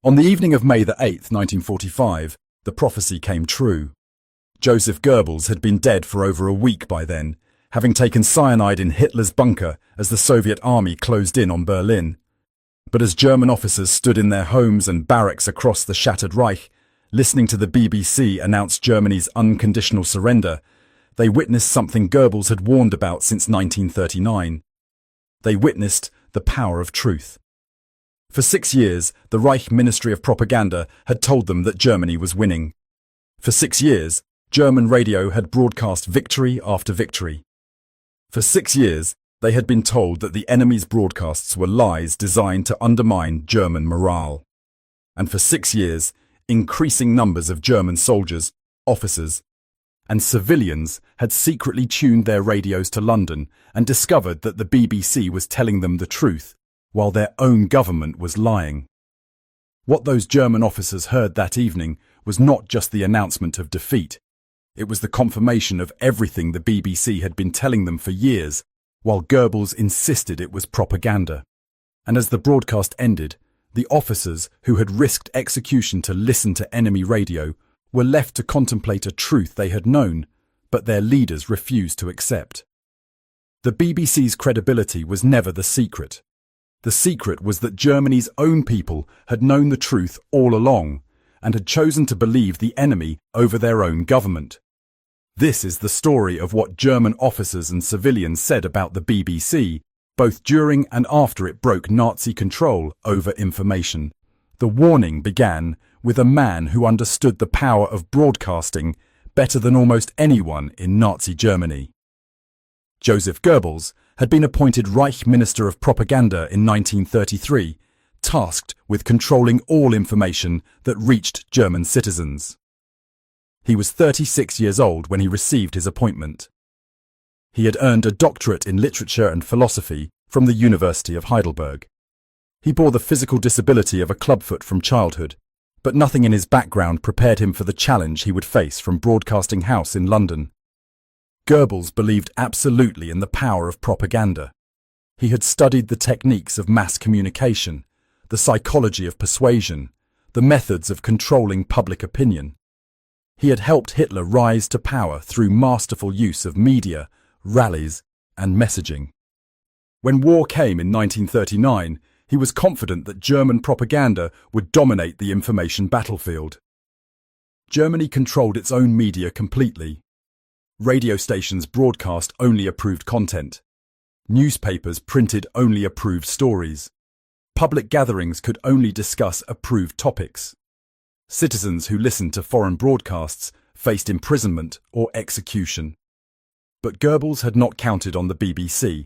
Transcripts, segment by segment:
On the evening of May the 8th, 1945, the prophecy came true. Joseph Goebbels had been dead for over a week by then, having taken cyanide in Hitler's bunker as the Soviet army closed in on Berlin. But as German officers stood in their homes and barracks across the shattered Reich, listening to the BBC announce Germany's unconditional surrender, they witnessed something Goebbels had warned about since 1939. They witnessed the power of truth. For 6 years, the Reich Ministry of Propaganda had told them that Germany was winning. For 6 years, German radio had broadcast victory after victory. For 6 years, they had been told that the enemy's broadcasts were lies designed to undermine German morale. And for 6 years, increasing numbers of German soldiers, officers, and civilians had secretly tuned their radios to London and discovered that the BBC was telling them the truth, while their own government was lying. What those German officers heard that evening was not just the announcement of defeat. It was the confirmation of everything the BBC had been telling them for years, while Goebbels insisted it was propaganda. And as the broadcast ended, the officers who had risked execution to listen to enemy radio were left to contemplate a truth they had known, but their leaders refused to accept. The BBC's credibility was never the secret. The secret was that Germany's own people had known the truth all along and had chosen to believe the enemy over their own government. This is the story of what German officers and civilians said about the BBC, both during and after it broke Nazi control over information. The warning began with a man who understood the power of broadcasting better than almost anyone in Nazi Germany. Joseph Goebbels had been appointed Reich Minister of Propaganda in 1933, tasked with controlling all information that reached German citizens. He was 36 years old when he received his appointment. He had earned a doctorate in literature and philosophy from the University of Heidelberg. He bore the physical disability of a clubfoot from childhood, but nothing in his background prepared him for the challenge he would face from Broadcasting House in London. Goebbels believed absolutely in the power of propaganda. He had studied the techniques of mass communication, the psychology of persuasion, the methods of controlling public opinion. He had helped Hitler rise to power through masterful use of media, rallies, and messaging. When war came in 1939, he was confident that German propaganda would dominate the information battlefield. Germany controlled its own media completely. Radio stations broadcast only approved content. Newspapers printed only approved stories. Public gatherings could only discuss approved topics. Citizens who listened to foreign broadcasts faced imprisonment or execution. But Goebbels had not counted on the BBC.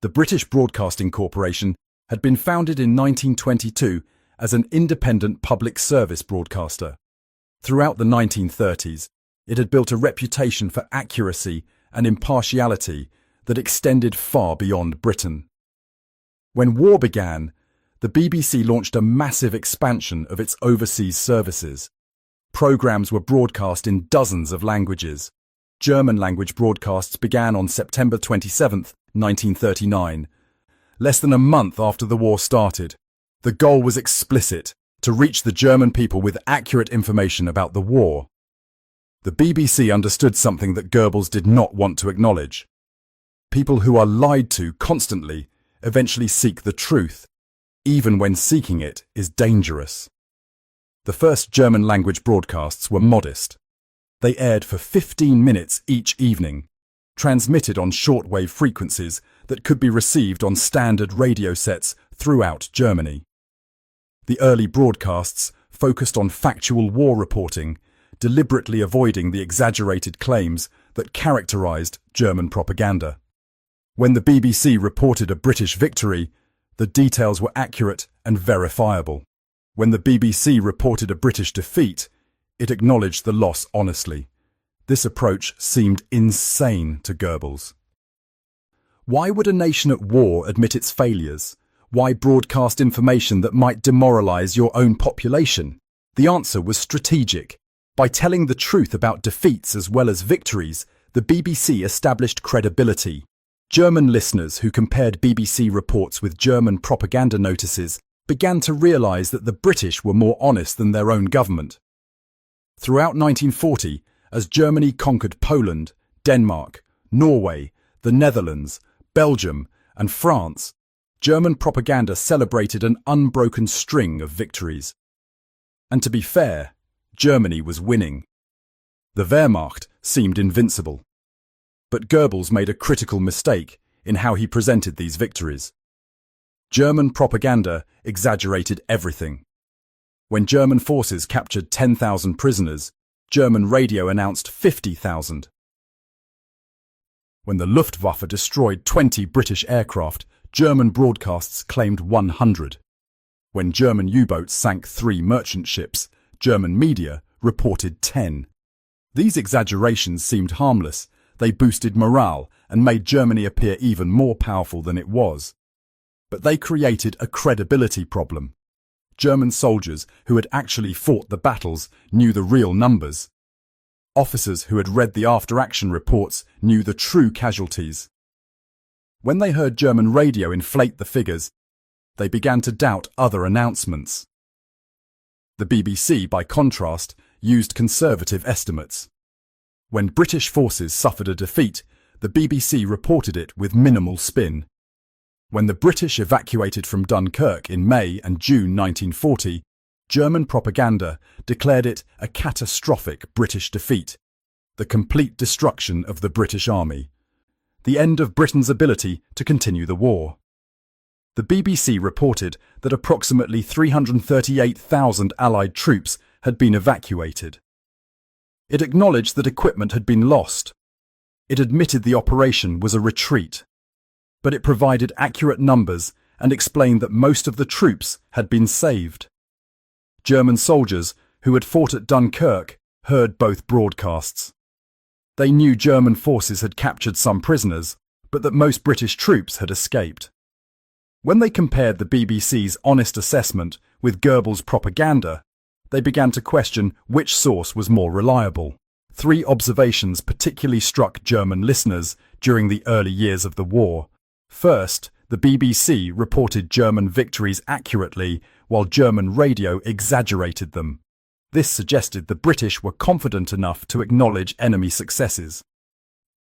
The British Broadcasting Corporation had been founded in 1922 as an independent public service broadcaster. Throughout the 1930s, it had built a reputation for accuracy and impartiality that extended far beyond Britain. When war began, the BBC launched a massive expansion of its overseas services. Programs were broadcast in dozens of languages. German-language broadcasts began on September 27, 1939. Less than a month after the war started, the goal was explicit: to reach the German people with accurate information about the war. The BBC understood something that Goebbels did not want to acknowledge. People who are lied to constantly eventually seek the truth, even when seeking it is dangerous. The first German-language broadcasts were modest. They aired for 15 minutes each evening, transmitted on shortwave frequencies that could be received on standard radio sets throughout Germany. The early broadcasts focused on factual war reporting, deliberately avoiding the exaggerated claims that characterized German propaganda. When the BBC reported a British victory, the details were accurate and verifiable. When the BBC reported a British defeat, it acknowledged the loss honestly. This approach seemed insane to Goebbels. Why would a nation at war admit its failures? Why broadcast information that might demoralize your own population? The answer was strategic. By telling the truth about defeats as well as victories, the BBC established credibility. German listeners who compared BBC reports with German propaganda notices began to realize that the British were more honest than their own government. Throughout 1940, as Germany conquered Poland, Denmark, Norway, the Netherlands, Belgium, and France, German propaganda celebrated an unbroken string of victories. And to be fair, Germany was winning. The Wehrmacht seemed invincible. But Goebbels made a critical mistake in how he presented these victories. German propaganda exaggerated everything. When German forces captured 10,000 prisoners, German radio announced 50,000. When the Luftwaffe destroyed 20 British aircraft, German broadcasts claimed 100. When German U-boats sank 3 merchant ships, German media reported 10. These exaggerations seemed harmless. They boosted morale and made Germany appear even more powerful than it was. But they created a credibility problem. German soldiers who had actually fought the battles knew the real numbers. Officers who had read the after-action reports knew the true casualties. When they heard German radio inflate the figures, they began to doubt other announcements. The BBC, by contrast, used conservative estimates. When British forces suffered a defeat, the BBC reported it with minimal spin. When the British evacuated from Dunkirk in May and June 1940, German propaganda declared it a catastrophic British defeat, the complete destruction of the British Army, the end of Britain's ability to continue the war. The BBC reported that approximately 338,000 Allied troops had been evacuated. It acknowledged that equipment had been lost. It admitted the operation was a retreat. But it provided accurate numbers and explained that most of the troops had been saved. German soldiers who had fought at Dunkirk heard both broadcasts. They knew German forces had captured some prisoners, but that most British troops had escaped. When they compared the BBC's honest assessment with Goebbels' propaganda, they began to question which source was more reliable. 3 observations particularly struck German listeners during the early years of the war. First, the BBC reported German victories accurately, while German radio exaggerated them. This suggested the British were confident enough to acknowledge enemy successes.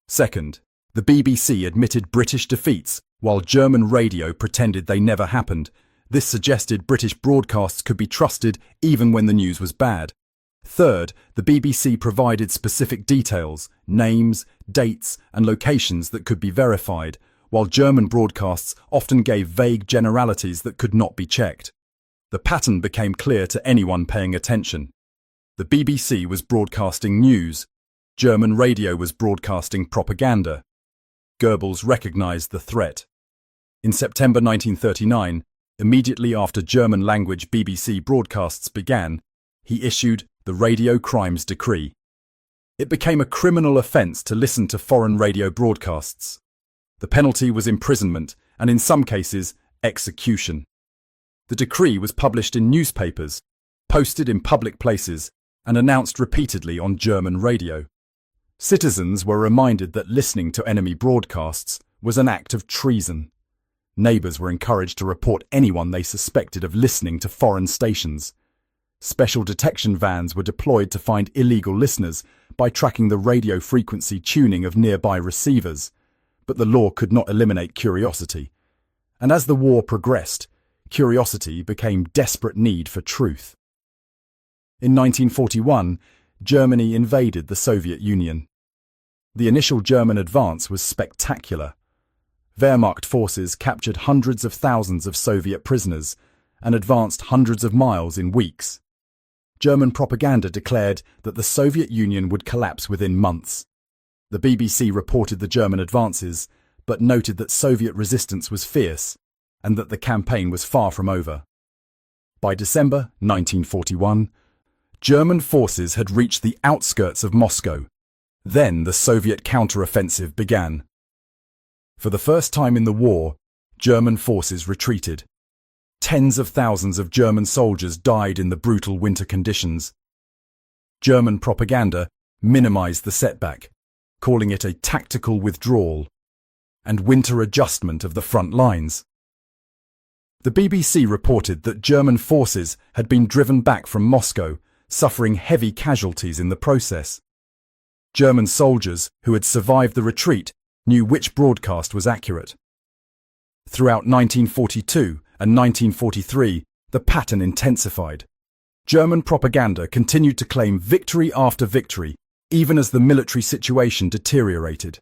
Second, the BBC admitted British defeats, while German radio pretended they never happened. This suggested British broadcasts could be trusted even when the news was bad. Third, the BBC provided specific details, names, dates, and locations that could be verified, while German broadcasts often gave vague generalities that could not be checked. The pattern became clear to anyone paying attention. The BBC was broadcasting news. German radio was broadcasting propaganda. Goebbels recognized the threat. In September 1939, immediately after German-language BBC broadcasts began, he issued the Radio Crimes Decree. It became a criminal offence to listen to foreign radio broadcasts. The penalty was imprisonment and, in some cases, execution. The decree was published in newspapers, posted in public places, and announced repeatedly on German radio. Citizens were reminded that listening to enemy broadcasts was an act of treason. Neighbours were encouraged to report anyone they suspected of listening to foreign stations. Special detection vans were deployed to find illegal listeners by tracking the radio frequency tuning of nearby receivers. But the law could not eliminate curiosity. And as the war progressed, curiosity became desperate need for truth. In 1941, Germany invaded the Soviet Union. The initial German advance was spectacular. Wehrmacht forces captured hundreds of thousands of Soviet prisoners and advanced hundreds of miles in weeks. German propaganda declared that the Soviet Union would collapse within months. The BBC reported the German advances, but noted that Soviet resistance was fierce and that the campaign was far from over. By December 1941, German forces had reached the outskirts of Moscow. Then the Soviet counteroffensive began. For the first time in the war, German forces retreated. Tens of thousands of German soldiers died in the brutal winter conditions. German propaganda minimized the setback, calling it a tactical withdrawal and winter adjustment of the front lines. The BBC reported that German forces had been driven back from Moscow, suffering heavy casualties in the process. German soldiers who had survived the retreat knew which broadcast was accurate. Throughout 1942 and 1943, the pattern intensified. German propaganda continued to claim victory after victory, even as the military situation deteriorated.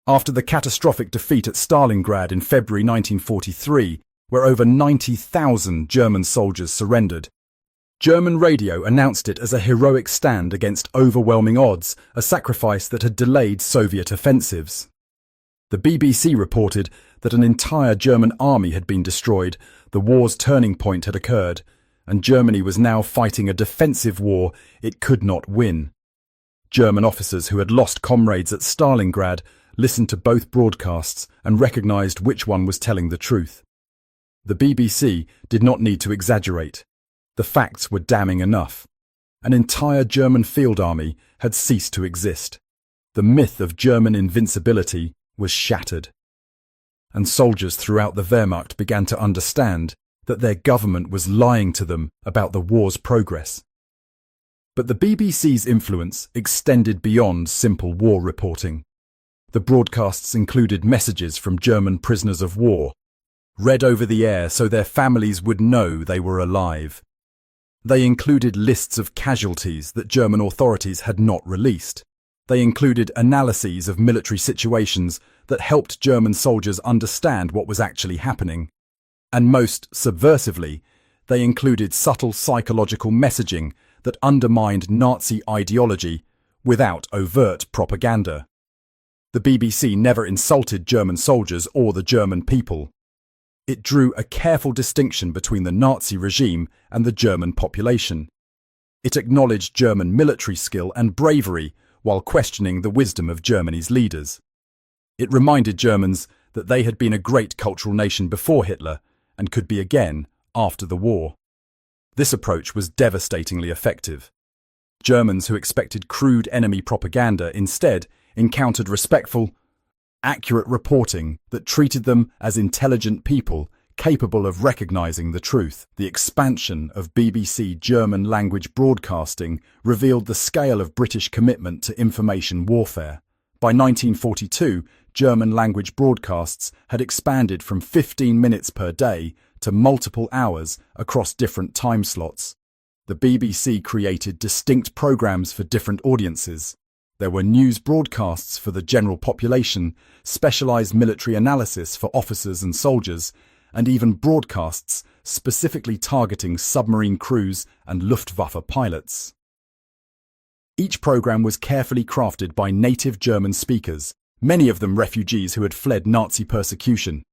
After the catastrophic defeat at Stalingrad in February 1943, where over 90,000 German soldiers surrendered, German radio announced it as a heroic stand against overwhelming odds, a sacrifice that had delayed Soviet offensives. The BBC reported that an entire German army had been destroyed, the war's turning point had occurred, and Germany was now fighting a defensive war it could not win. German officers who had lost comrades at Stalingrad listened to both broadcasts and recognized which one was telling the truth. The BBC did not need to exaggerate. The facts were damning enough. An entire German field army had ceased to exist. The myth of German invincibility was shattered. And soldiers throughout the Wehrmacht began to understand that their government was lying to them about the war's progress. But the BBC's influence extended beyond simple war reporting. The broadcasts included messages from German prisoners of war, read over the air so their families would know they were alive. They included lists of casualties that German authorities had not released. They included analyses of military situations that helped German soldiers understand what was actually happening. And most subversively, they included subtle psychological messaging that undermined Nazi ideology without overt propaganda. The BBC never insulted German soldiers or the German people. It drew a careful distinction between the Nazi regime and the German population. It acknowledged German military skill and bravery while questioning the wisdom of Germany's leaders. It reminded Germans that they had been a great cultural nation before Hitler and could be again after the war. This approach was devastatingly effective. Germans who expected crude enemy propaganda instead encountered respectful, accurate reporting that treated them as intelligent people capable of recognizing the truth. The expansion of BBC German-language broadcasting revealed the scale of British commitment to information warfare. By 1942, German-language broadcasts had expanded from 15 minutes per day to multiple hours across different time slots. The BBC created distinct programs for different audiences. There were news broadcasts for the general population, specialized military analysis for officers and soldiers, and even broadcasts specifically targeting submarine crews and Luftwaffe pilots. Each program was carefully crafted by native German speakers, many of them refugees who had fled Nazi persecution.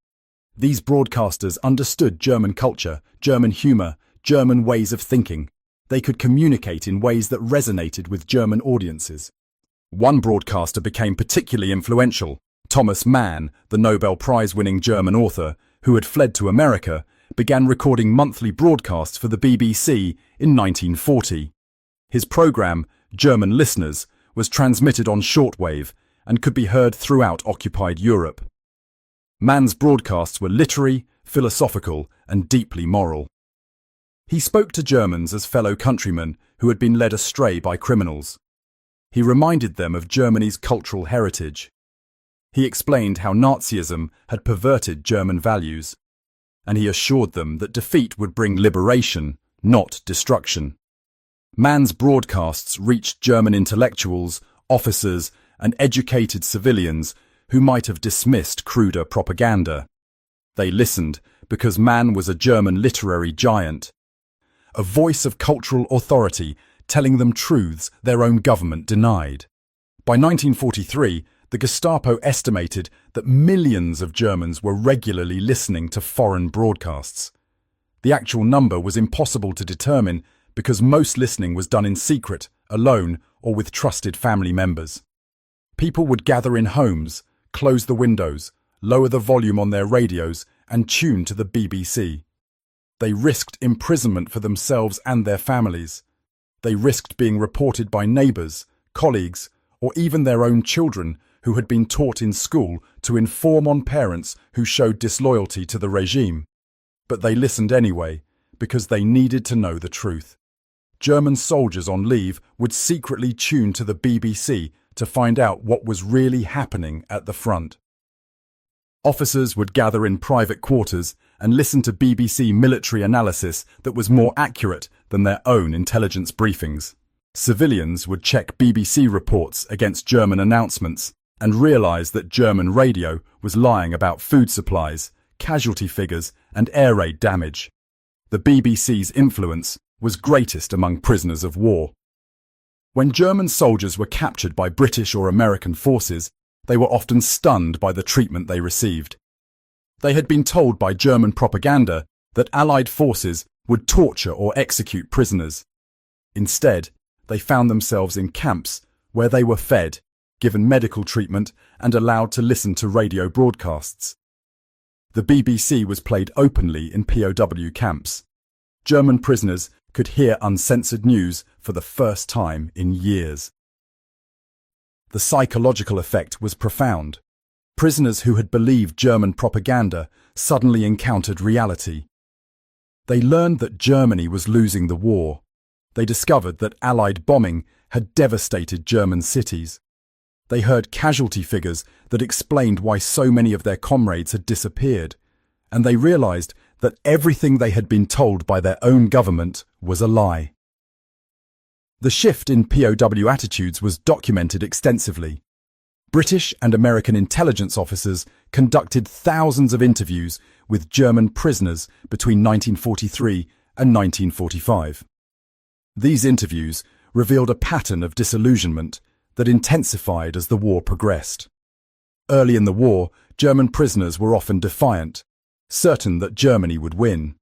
These broadcasters understood German culture, German humor, German ways of thinking. They could communicate in ways that resonated with German audiences. One broadcaster became particularly influential. Thomas Mann, the Nobel Prize-winning German author, who had fled to America, began recording monthly broadcasts for the BBC in 1940. His program, German Listeners, was transmitted on shortwave and could be heard throughout occupied Europe. Mann's broadcasts were literary, philosophical, and deeply moral. He spoke to Germans as fellow countrymen who had been led astray by criminals. He reminded them of Germany's cultural heritage. He explained how Nazism had perverted German values, and he assured them that defeat would bring liberation, not destruction. Mann's broadcasts reached German intellectuals, officers, and educated civilians who might have dismissed cruder propaganda. They listened because Mann was a German literary giant, a voice of cultural authority telling them truths their own government denied. By 1943, the Gestapo estimated that millions of Germans were regularly listening to foreign broadcasts. The actual number was impossible to determine because most listening was done in secret, alone, or with trusted family members. People would gather in homes, close the windows, lower the volume on their radios, and tune to the BBC. They risked imprisonment for themselves and their families. They risked being reported by neighbours, colleagues, or even their own children who had been taught in school to inform on parents who showed disloyalty to the regime. but they listened anyway because they needed to know the truth. German soldiers on leave would secretly tune to the BBC to find out what was really happening at the front. Officers would gather in private quarters and listen to BBC military analysis that was more accurate than their own intelligence briefings. Civilians would check BBC reports against German announcements and realise that German radio was lying about food supplies, casualty figures and air raid damage. The BBC's influence was greatest among prisoners of war. When German soldiers were captured by British or American forces, they were often stunned by the treatment they received. They had been told by German propaganda that Allied forces would torture or execute prisoners. Instead, they found themselves in camps where they were fed, given medical treatment, and allowed to listen to radio broadcasts. The BBC was played openly in POW camps. German prisoners could hear uncensored news for the first time in years. The psychological effect was profound. Prisoners who had believed German propaganda suddenly encountered reality. They learned that Germany was losing the war. They discovered that Allied bombing had devastated German cities. They heard casualty figures that explained why so many of their comrades had disappeared, and they realized that everything they had been told by their own government was a lie. The shift in POW attitudes was documented extensively. British and American intelligence officers conducted thousands of interviews with German prisoners between 1943 and 1945. These interviews revealed a pattern of disillusionment that intensified as the war progressed. Early in the war, German prisoners were often defiant, certain that Germany would win.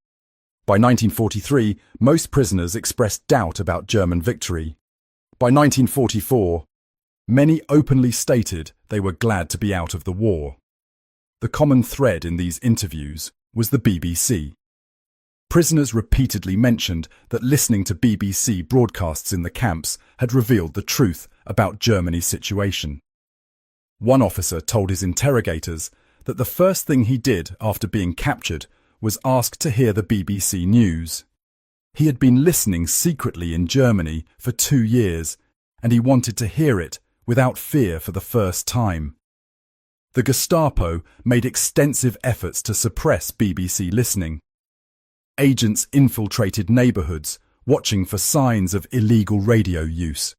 By 1943, most prisoners expressed doubt about German victory. By 1944, many openly stated they were glad to be out of the war. The common thread in these interviews was the BBC. Prisoners repeatedly mentioned that listening to BBC broadcasts in the camps had revealed the truth about Germany's situation. One officer told his interrogators that the first thing he did after being captured was ask to hear the BBC news. He had been listening secretly in Germany for 2 years, and he wanted to hear it without fear for the first time. The Gestapo made extensive efforts to suppress BBC listening. Agents infiltrated neighbourhoods, watching for signs of illegal radio use.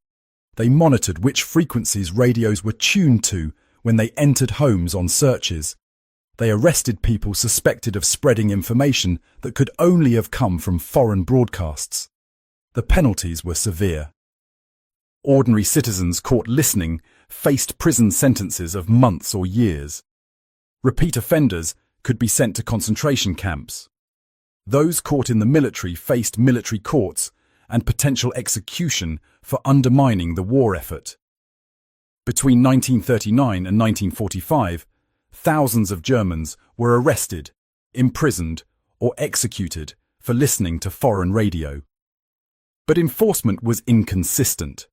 They monitored which frequencies radios were tuned to when they entered homes on searches. They arrested people suspected of spreading information that could only have come from foreign broadcasts. The penalties were severe. Ordinary citizens caught listening faced prison sentences of months or years. Repeat offenders could be sent to concentration camps. Those caught in the military faced military courts and potential execution for undermining the war effort. Between 1939 and 1945, thousands of Germans were arrested, imprisoned, or executed for listening to foreign radio. But enforcement was inconsistent.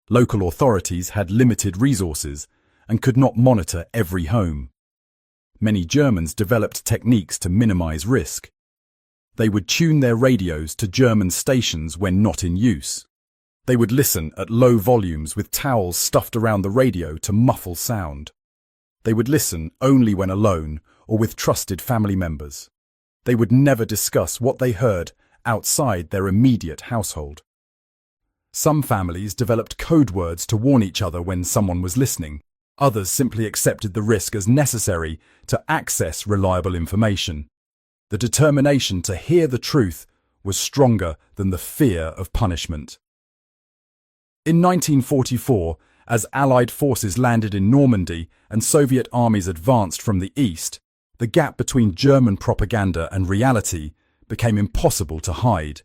Local authorities had limited resources and could not monitor every home. Many Germans developed techniques to minimize risk. They would tune their radios to German stations when not in use. They would listen at low volumes with towels stuffed around the radio to muffle sound. They would listen only when alone or with trusted family members. They would never discuss what they heard outside their immediate household. Some families developed code words to warn each other when someone was listening. Others simply accepted the risk as necessary to access reliable information. The determination to hear the truth was stronger than the fear of punishment. In 1944, as Allied forces landed in Normandy and Soviet armies advanced from the east, the gap between German propaganda and reality became impossible to hide.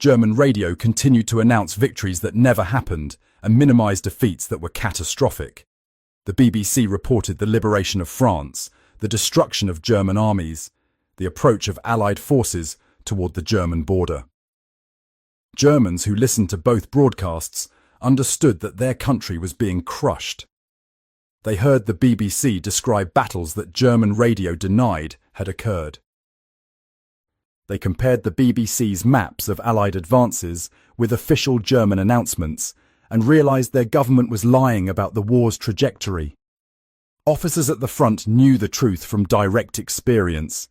German radio continued to announce victories that never happened and minimize defeats that were catastrophic. The BBC reported the liberation of France, the destruction of German armies, the approach of Allied forces toward the German border. Germans who listened to both broadcasts understood that their country was being crushed. They heard the BBC describe battles that German radio denied had occurred. They compared the BBC's maps of Allied advances with official German announcements and realized their government was lying about the war's trajectory. Officers at the front knew the truth from direct experience,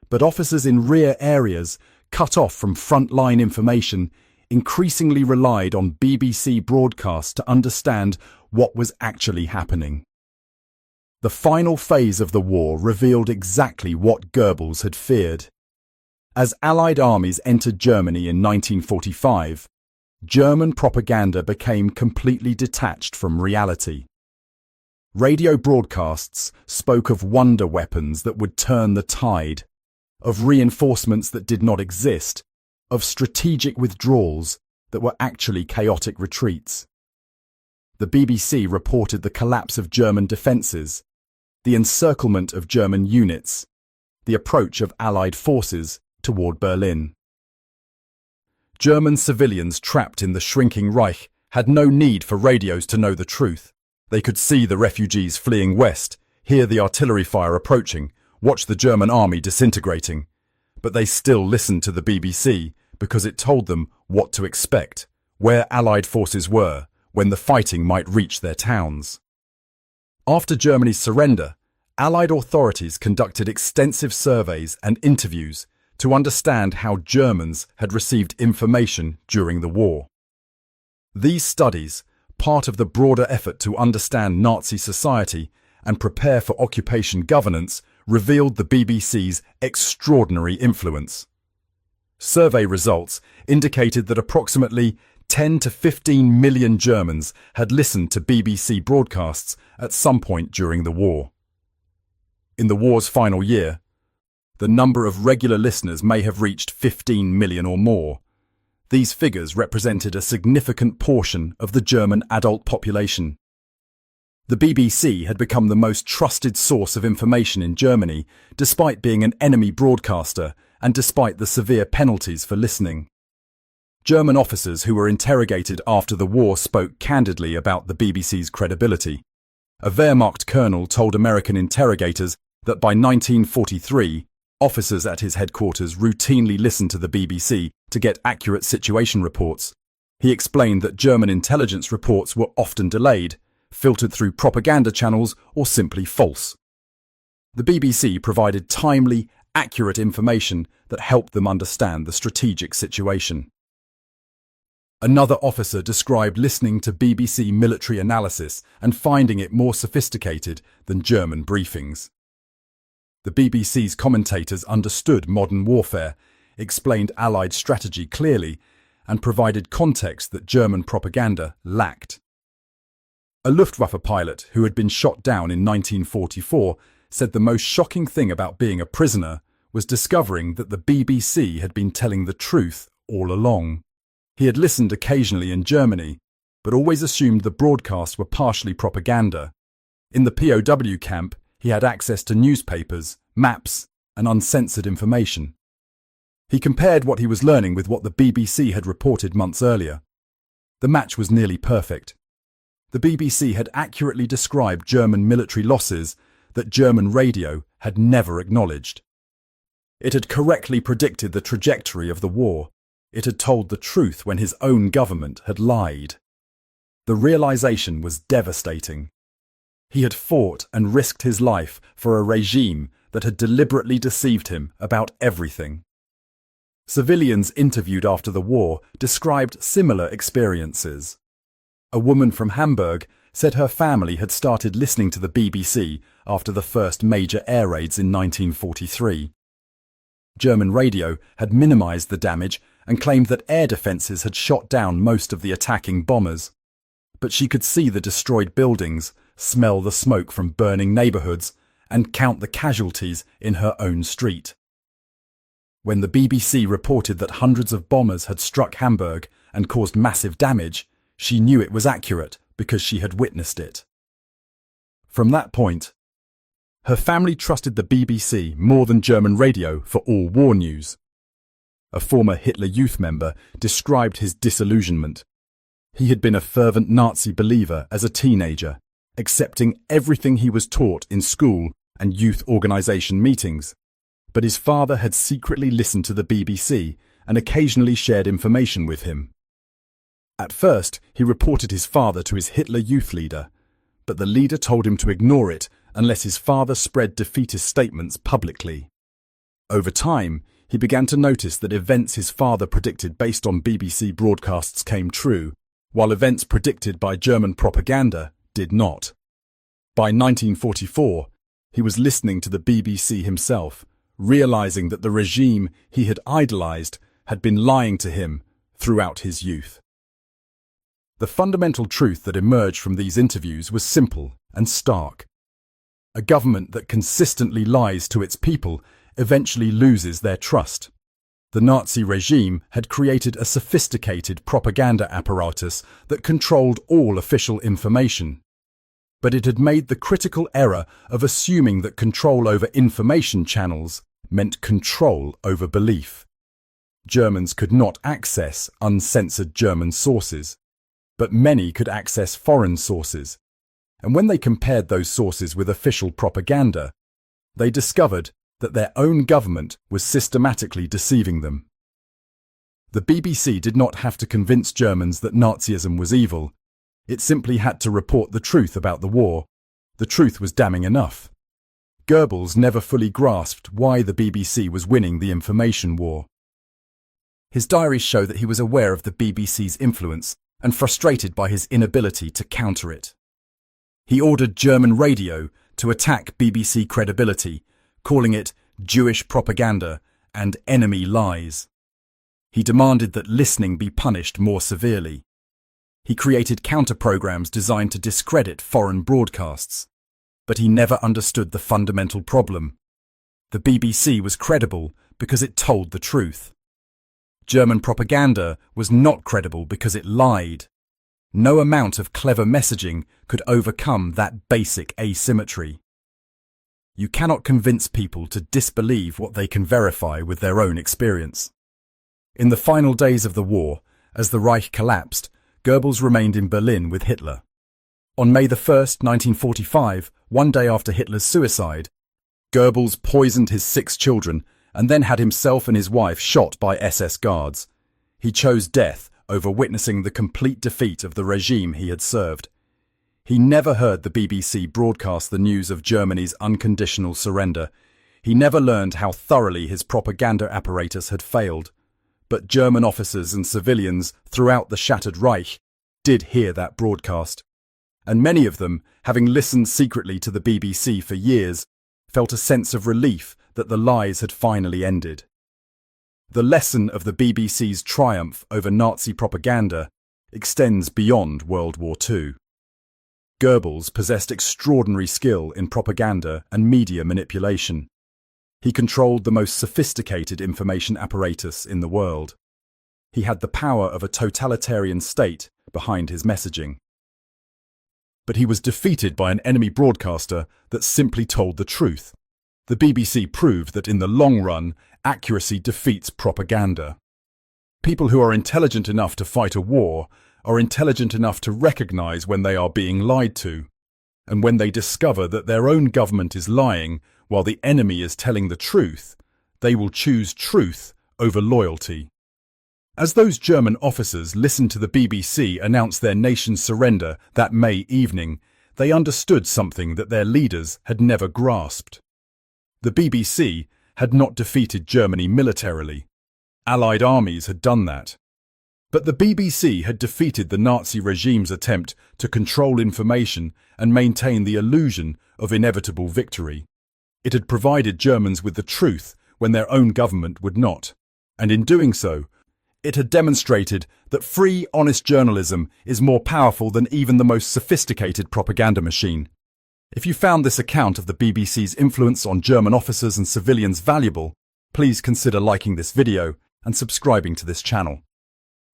but officers in rear areas, cut off from front-line information, increasingly relied on BBC broadcasts to understand what was actually happening. The final phase of the war revealed exactly what Goebbels had feared. As Allied armies entered Germany in 1945, German propaganda became completely detached from reality. Radio broadcasts spoke of wonder weapons that would turn the tide, of reinforcements that did not exist, of strategic withdrawals that were actually chaotic retreats. The BBC reported the collapse of German defences, the encirclement of German units, the approach of Allied forces toward Berlin. German civilians trapped in the shrinking Reich had no need for radios to know the truth. They could see the refugees fleeing west, hear the artillery fire approaching, watch the German army disintegrating. But they still listened to the BBC because it told them what to expect, where Allied forces were, when the fighting might reach their towns. After Germany's surrender, Allied authorities conducted extensive surveys and interviews to understand how Germans had received information during the war. These studies, part of the broader effort to understand Nazi society and prepare for occupation governance, revealed the BBC's extraordinary influence. Survey results indicated that approximately 10 to 15 million Germans had listened to BBC broadcasts at some point during the war. In the war's final year, the number of regular listeners may have reached 15 million or more. These figures represented a significant portion of the German adult population. The BBC had become the most trusted source of information in Germany, despite being an enemy broadcaster and despite the severe penalties for listening. German officers who were interrogated after the war spoke candidly about the BBC's credibility. A Wehrmacht colonel told American interrogators that by 1943, officers at his headquarters routinely listened to the BBC to get accurate situation reports. He explained that German intelligence reports were often delayed, filtered through propaganda channels, or simply false. The BBC provided timely, accurate information that helped them understand the strategic situation. Another officer described listening to BBC military analysis and finding it more sophisticated than German briefings. The BBC's commentators understood modern warfare, explained Allied strategy clearly, and provided context that German propaganda lacked. A Luftwaffe pilot who had been shot down in 1944 said the most shocking thing about being a prisoner was discovering that the BBC had been telling the truth all along. He had listened occasionally in Germany, but always assumed the broadcasts were partially propaganda. In the POW camp, he had access to newspapers, maps, and uncensored information. He compared what he was learning with what the BBC had reported months earlier. The match was nearly perfect. The BBC had accurately described German military losses that German radio had never acknowledged. It had correctly predicted the trajectory of the war. It had told the truth when his own government had lied. The realization was devastating. He had fought and risked his life for a regime that had deliberately deceived him about everything. Civilians interviewed after the war described similar experiences. A woman from Hamburg said her family had started listening to the BBC after the first major air raids in 1943. German radio had minimized the damage and claimed that air defences had shot down most of the attacking bombers. But she could see the destroyed buildings, smell the smoke from burning neighbourhoods, and count the casualties in her own street. When the BBC reported that hundreds of bombers had struck Hamburg and caused massive damage, she knew it was accurate because she had witnessed it. From that point, her family trusted the BBC more than German radio for all war news. A former Hitler Youth member described his disillusionment. He had been a fervent Nazi believer as a teenager, accepting everything he was taught in school and youth organisation meetings. but his father had secretly listened to the BBC and occasionally shared information with him. At first, he reported his father to his Hitler Youth leader, but the leader told him to ignore it unless his father spread defeatist statements publicly. Over time, he began to notice that events his father predicted based on BBC broadcasts came true, while events predicted by German propaganda did not. By 1944, he was listening to the BBC himself, realizing that the regime he had idolized had been lying to him throughout his youth. The fundamental truth that emerged from these interviews was simple and stark. A government that consistently lies to its people eventually loses their trust. The Nazi regime had created a sophisticated propaganda apparatus that controlled all official information. But it had made the critical error of assuming that control over information channels meant control over belief. Germans could not access uncensored German sources, but many could access foreign sources. And when they compared those sources with official propaganda, they discovered that their own government was systematically deceiving them. The BBC did not have to convince Germans that Nazism was evil. It simply had to report the truth about the war. The truth was damning enough. Goebbels never fully grasped why the BBC was winning the information war. His diaries show that he was aware of the BBC's influence and frustrated by his inability to counter it. He ordered German radio to attack BBC credibility, calling it Jewish propaganda and enemy lies. He demanded that listening be punished more severely. He created counter-programs designed to discredit foreign broadcasts. But he never understood the fundamental problem. The BBC was credible because it told the truth. German propaganda was not credible because it lied. No amount of clever messaging could overcome that basic asymmetry. You cannot convince people to disbelieve what they can verify with their own experience. In the final days of the war, as the Reich collapsed, Goebbels remained in Berlin with Hitler. On May 1st, 1945, one day after Hitler's suicide, Goebbels poisoned his 6 children and then had himself and his wife shot by SS guards. He chose death over witnessing the complete defeat of the regime he had served. He never heard the BBC broadcast the news of Germany's unconditional surrender. He never learned how thoroughly his propaganda apparatus had failed. But German officers and civilians throughout the shattered Reich did hear that broadcast. And many of them, having listened secretly to the BBC for years, felt a sense of relief that the lies had finally ended. The lesson of the BBC's triumph over Nazi propaganda extends beyond World War II. Goebbels possessed extraordinary skill in propaganda and media manipulation. He controlled the most sophisticated information apparatus in the world. He had the power of a totalitarian state behind his messaging. But he was defeated by an enemy broadcaster that simply told the truth. The BBC proved that in the long run, accuracy defeats propaganda. People who are intelligent enough to fight a war are intelligent enough to recognize when they are being lied to. And when they discover that their own government is lying while the enemy is telling the truth, they will choose truth over loyalty. As those German officers listened to the BBC announce their nation's surrender that May evening, they understood something that their leaders had never grasped. The BBC had not defeated Germany militarily. Allied armies had done that. But the BBC had defeated the Nazi regime's attempt to control information and maintain the illusion of inevitable victory. It had provided Germans with the truth when their own government would not. And in doing so, it had demonstrated that free, honest journalism is more powerful than even the most sophisticated propaganda machine. If you found this account of the BBC's influence on German officers and civilians valuable, please consider liking this video and subscribing to this channel.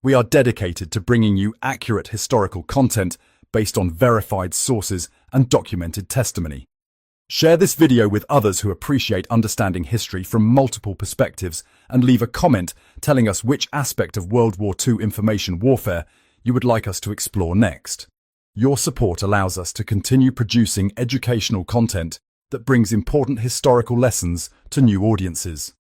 We are dedicated to bringing you accurate historical content based on verified sources and documented testimony. Share this video with others who appreciate understanding history from multiple perspectives and leave a comment telling us which aspect of World War II information warfare you would like us to explore next. Your support allows us to continue producing educational content that brings important historical lessons to new audiences.